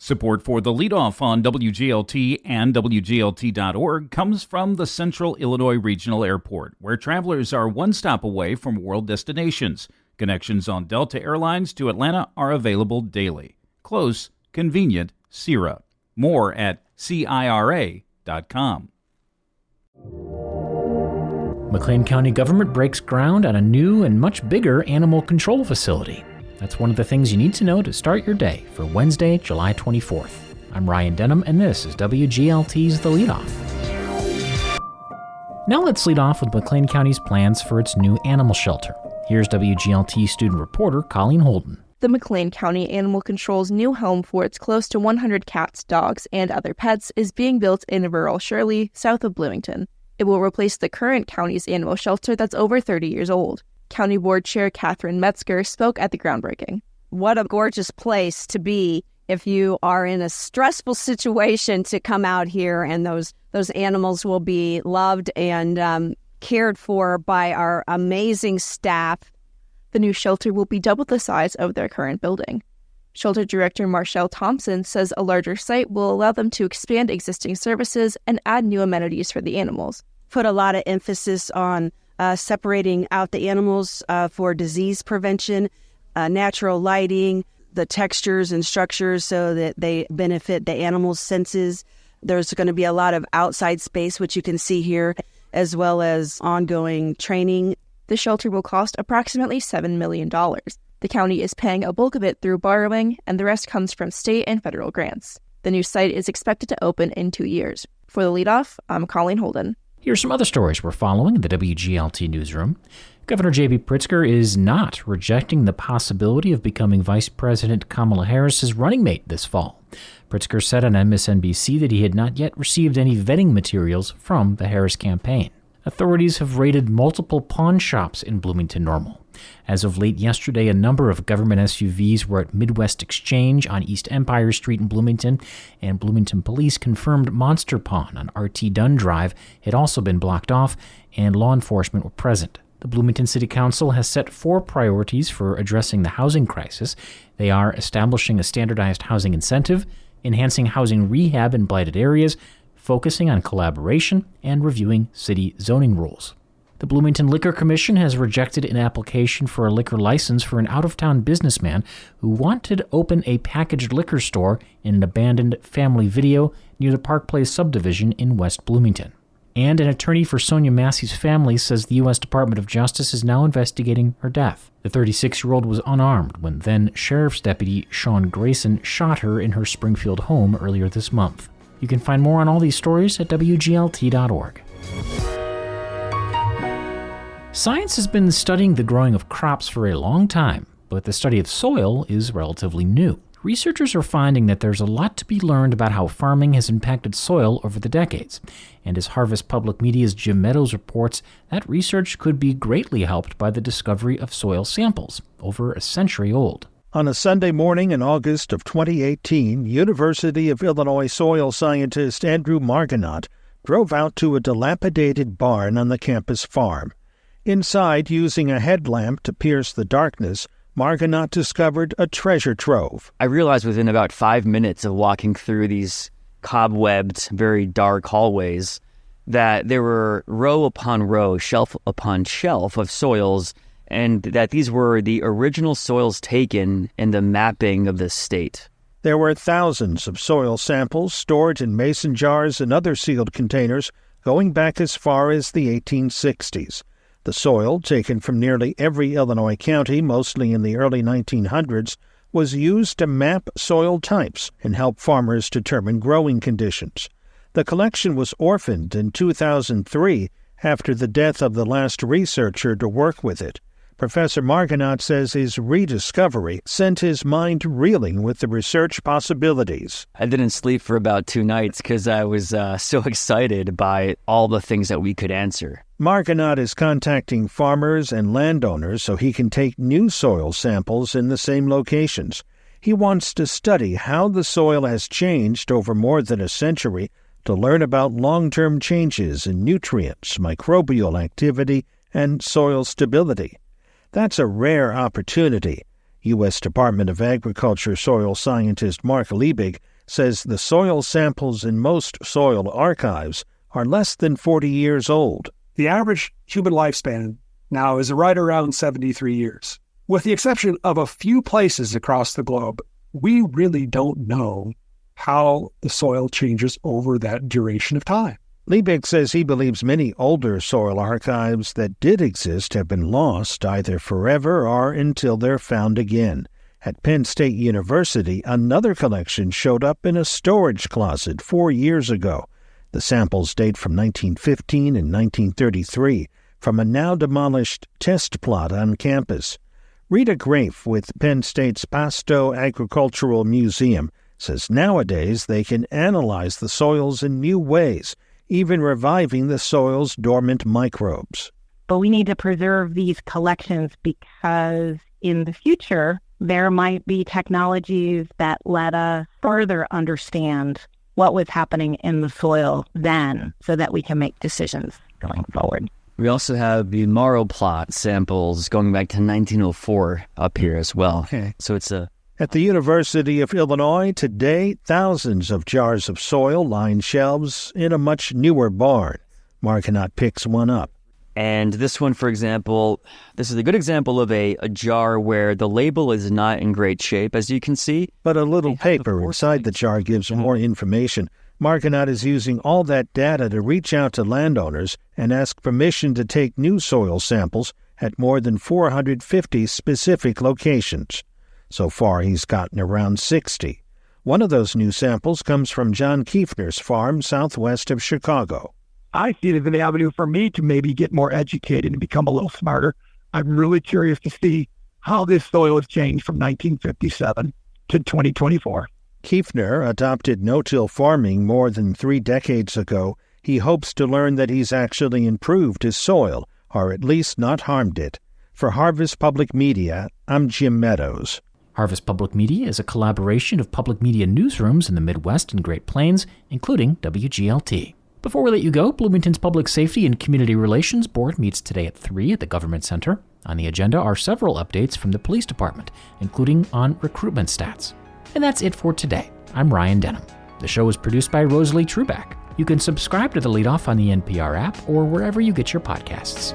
Support for the Leadoff on WGLT and WGLT.org comes from the Central Illinois Regional Airport, where travelers are one stop away from world destinations. Connections on Delta Airlines to Atlanta are available daily. Close, convenient, CIRA. More at CIRA.com. McLean County government breaks ground on a new and much bigger animal control facility. That's one of the things you need to know to start your day for Wednesday, July 24th. I'm Ryan Denham, and this is WGLT's The Leadoff. Now let's lead off with McLean County's plans for its new animal shelter. Here's WGLT student reporter Colleen Holden. The McLean County Animal Control's new home for its close to 100 cats, dogs, and other pets is being built in rural Shirley, south of Bloomington. It will replace the current county's animal shelter that's over 30 years old. County Board Chair Catherine Metzger spoke at the groundbreaking. What a gorgeous place to be if you are in a stressful situation, to come out here, and those animals will be loved and cared for by our amazing staff. The new shelter will be double the size of their current building. Shelter Director Marshall Thompson says a larger site will allow them to expand existing services and add new amenities for the animals. Put a lot of emphasis on separating out the animals for disease prevention, natural lighting, the textures and structures so that they benefit the animals' senses. There's going to be a lot of outside space, which you can see here, as well as ongoing training. The shelter will cost approximately $7 million. The county is paying a bulk of it through borrowing, and the rest comes from state and federal grants. The new site is expected to open in 2 years. For the Leadoff, I'm Colleen Holden. Here's some other stories we're following in the WGLT newsroom. Governor J.B. Pritzker is not rejecting the possibility of becoming Vice President Kamala Harris's running mate this fall. Pritzker said on MSNBC that he had not yet received any vetting materials from the Harris campaign. Authorities have raided multiple pawn shops in Bloomington Normal. As of late yesterday, a number of government SUVs were at Midwest Exchange on East Empire Street in Bloomington, and Bloomington police confirmed Monster Pawn on R.T. Dunn Drive had also been blocked off, and law enforcement were present. The Bloomington City Council has set 4 priorities for addressing the housing crisis. They are establishing a standardized housing incentive, enhancing housing rehab in blighted areas, focusing on collaboration, and reviewing city zoning rules. The Bloomington Liquor Commission has rejected an application for a liquor license for an out-of-town businessman who wanted to open a packaged liquor store in an abandoned family video near the Park Place subdivision in West Bloomington. And an attorney for Sonia Massey's family says the U.S. Department of Justice is now investigating her death. The 36-year-old was unarmed when then-Sheriff's Deputy Sean Grayson shot her in her Springfield home earlier this month. You can find more on all these stories at WGLT.org. Science has been studying the growing of crops for a long time, but the study of soil is relatively new. Researchers are finding that there's a lot to be learned about how farming has impacted soil over the decades. And as Harvest Public Media's Jim Meadows reports, that research could be greatly helped by the discovery of soil samples, over a century old. On a Sunday morning in August of 2018, University of Illinois soil scientist Andrew Margonaut drove out to a dilapidated barn on the campus farm. Inside, using a headlamp to pierce the darkness, Margonaut discovered a treasure trove. I realized within about 5 minutes of walking through these cobwebbed, very dark hallways that there were row upon row, shelf upon shelf of soils, and that these were the original soils taken in the mapping of the state. There were thousands of soil samples stored in mason jars and other sealed containers going back as far as the 1860s. The soil, taken from nearly every Illinois county, mostly in the early 1900s, was used to map soil types and help farmers determine growing conditions. The collection was orphaned in 2003 after the death of the last researcher to work with it. Professor Margonaut says his rediscovery sent his mind reeling with the research possibilities. I didn't sleep for about 2 nights because I was so excited by all the things that we could answer. Margonaut is contacting farmers and landowners so he can take new soil samples in the same locations. He wants to study how the soil has changed over more than a century to learn about long-term changes in nutrients, microbial activity, and soil stability. That's a rare opportunity. U.S. Department of Agriculture soil scientist Mark Liebig says the soil samples in most soil archives are less than 40 years old. The average human lifespan now is right around 73 years. With the exception of a few places across the globe, we really don't know how the soil changes over that duration of time. Liebig says he believes many older soil archives that did exist have been lost either forever or until they're found again. At Penn State University, another collection showed up in a storage closet 4 years ago. The samples date from 1915 and 1933 from a now-demolished test plot on campus. Rita Grafe with Penn State's Pasto Agricultural Museum says nowadays they can analyze the soils in new ways, even reviving the soil's dormant microbes. But we need to preserve these collections because in the future, there might be technologies that let us further understand what was happening in the soil then so that we can make decisions going forward. We also have the Morrow plot samples going back to 1904 up here as well. Okay. So it's a... At the University of Illinois today, thousands of jars of soil line shelves in a much newer barn. Markinot picks one up. And this one, for example, this is a good example of a jar where the label is not in great shape, as you can see. But a little paper inside the jar gives more information. Markinot is using all that data to reach out to landowners and ask permission to take new soil samples at more than 450 specific locations. So far, he's gotten around 60. One of those new samples comes from John Kiefner's farm southwest of Chicago. I see it as an avenue for me to maybe get more educated and become a little smarter. I'm really curious to see how this soil has changed from 1957 to 2024. Kiefner adopted no-till farming more than 3 decades ago. He hopes to learn that he's actually improved his soil, or at least not harmed it. For Harvest Public Media, I'm Jim Meadows. Harvest Public Media is a collaboration of public media newsrooms in the Midwest and Great Plains, including WGLT. Before we let you go, Bloomington's Public Safety and Community Relations Board meets today at 3 at the Government Center. On the agenda are several updates from the police department, including on recruitment stats. And that's it for today. I'm Ryan Denham. The show is produced by Rosalie Truback. You can subscribe to The Leadoff on the NPR app or wherever you get your podcasts.